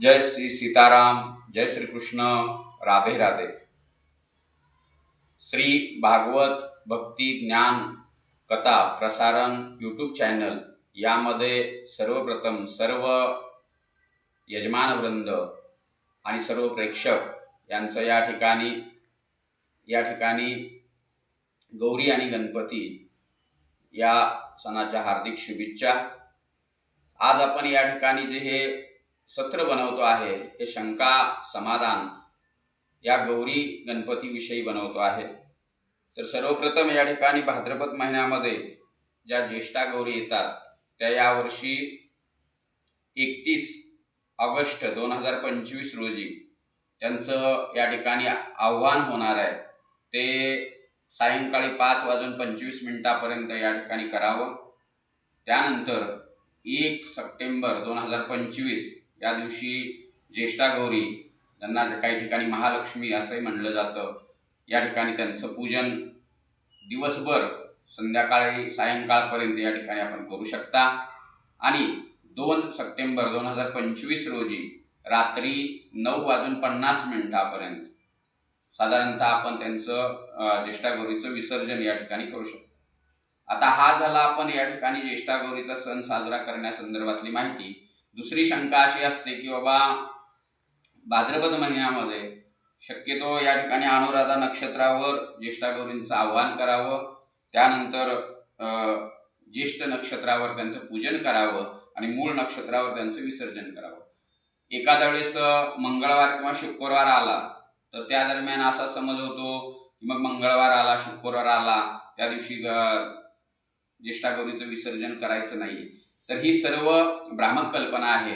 जय श्री सीताराम, जय श्री कृष्ण, राधे राधे। श्री भागवत भक्ती ज्ञान कथा प्रसारण यूट्यूब चॅनल यामध्ये सर्वप्रथम सर्व यजमान वृंद आणि सर्व प्रेक्षक यांचं या ठिकाणी गौरी आणि गणपती या सणाच्या हार्दिक शुभेच्छा। आज आपण या ठिकाणी जे हे सत्र बनवतो आहे हे शंका समाधान या गौरी गणपती विषयी बनवतो आहे। तर सर्वप्रथम या ठिकाणी भाद्रपद महिन्यामध्ये ज्या ज्येष्ठा गौरी येतात त्या यावर्षी 31 ऑगस्ट 2025 रोजी त्यांचं या ठिकाणी आव्हान होणार आहे। ते सायंकाळी 5:25 पर्यंत या ठिकाणी करावं। त्यानंतर 1 सप्टेंबर 2025 या दिवशी ज्येष्ठा गौरी, त्यांना काही ठिकाणी महालक्ष्मी असंही म्हणलं जातं, या ठिकाणी त्यांचं पूजन दिवसभर संध्याकाळी सायंकाळपर्यंत या ठिकाणी आपण करू शकता। आणि 2 सप्टेंबर 2025 रोजी रात्री 9:50 पर्यंत साधारणतः आपण त्यांचं ज्येष्ठा गौरीचं विसर्जन या ठिकाणी करू शकतो। आता हा झाला आपण या ठिकाणी ज्येष्ठा गौरीचा सण साजरा करण्यासंदर्भातली माहिती। दुसरी शंका अशी असते की बाबा भाद्रपद महिन्यामध्ये शक्यतो या ठिकाणी अनुराधा नक्षत्रावर ज्येष्ठा गौरींचं आव्हान करावं, त्यानंतर ज्येष्ठ नक्षत्रावर त्यांचं पूजन करावं आणि मूळ नक्षत्रावर त्यांचं विसर्जन करावं। एखाद्या वेळेस मंगळवार किंवा शुक्रवार आला तर त्या दरम्यान असा समज होतो की मग मंगळवार आला शुक्रवार आला त्या दिवशी ज्येष्ठा गौरीचं विसर्जन करायचं नाही। तर ही सर्व भ्रामक कल्पना आहे।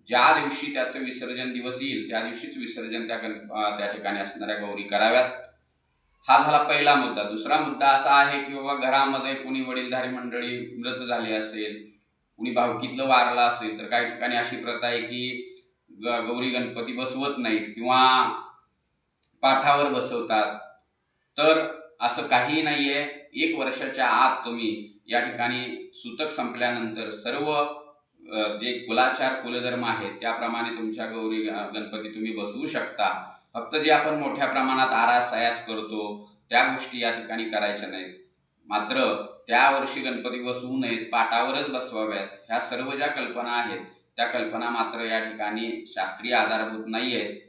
ज्या दिवशी त्याचं विसर्जन दिवस येईल त्या दिवशीच विसर्जन त्या ठिकाणी असणाऱ्या गौरी कराव्यात। हा झाला पहिला मुद्दा। दुसरा मुद्दा असा आहे की बाबा घरामध्ये कुणी वडीलधारी मंडळी मृत झाली असेल, कुणी भावकीतलं वारलं असेल तर काही ठिकाणी अशी प्रथा आहे की गौरी गणपती बसवत नाहीत किंवा पाठावर बसवतात। तर असं काही नाहीये। 1 वर्षाच्या आत तुम्ही या ठिकाणी सूतक संपल्यानंतर सर्व जे कुलाचार कुलधर्म आहेत त्याप्रमाणे तुमच्या गौरी गणपती तुम्ही बसवू शकता। फक्त जे आपण मोठ्या प्रमाणात आरास सयास करतो त्या गोष्टी या ठिकाणी करायच्या नाहीत। मात्र त्या वर्षी गणपती बसवू नयेत, पाटावरच बसवाव्यात, ह्या सर्व ज्या कल्पना आहेत त्या कल्पना मात्र या ठिकाणी शास्त्रीय आधारभूत नाही आहेत।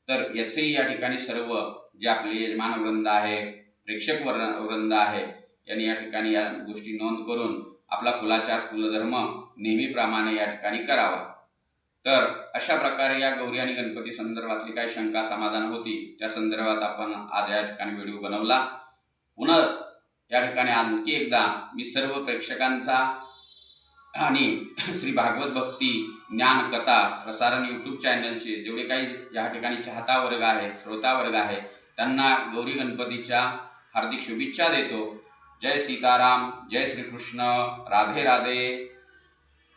तर याचेही या ठिकाणी सर्व जे आपले यजमान वृंद आहे, प्रेक्षक वृंद आहे यांनी या ठिकाणी या गोष्टी नोंद करून आपला कुलाचार कुलधर्म नेहमीप्रमाणे या ठिकाणी करावा। तर अशा प्रकारे या गौरी आणि गणपती संदर्भातली काही शंका समाधान होती त्या संदर्भात आपण आज या ठिकाणी व्हिडिओ बनवला। पुन्हा या ठिकाणी आणखी एकदा मी सर्व प्रेक्षकांचा आणि श्री भागवत भक्ती ज्ञान कथा प्रसारण यूट्यूब चॅनलचे जेवढे काही या ठिकाणी चाहता वर्ग आहे, श्रोता वर्ग आहे, त्यांना गौरी गणपतीच्या हार्दिक शुभेच्छा देतो। जय सीताराम, जय श्री कृष्ण, राधे राधे।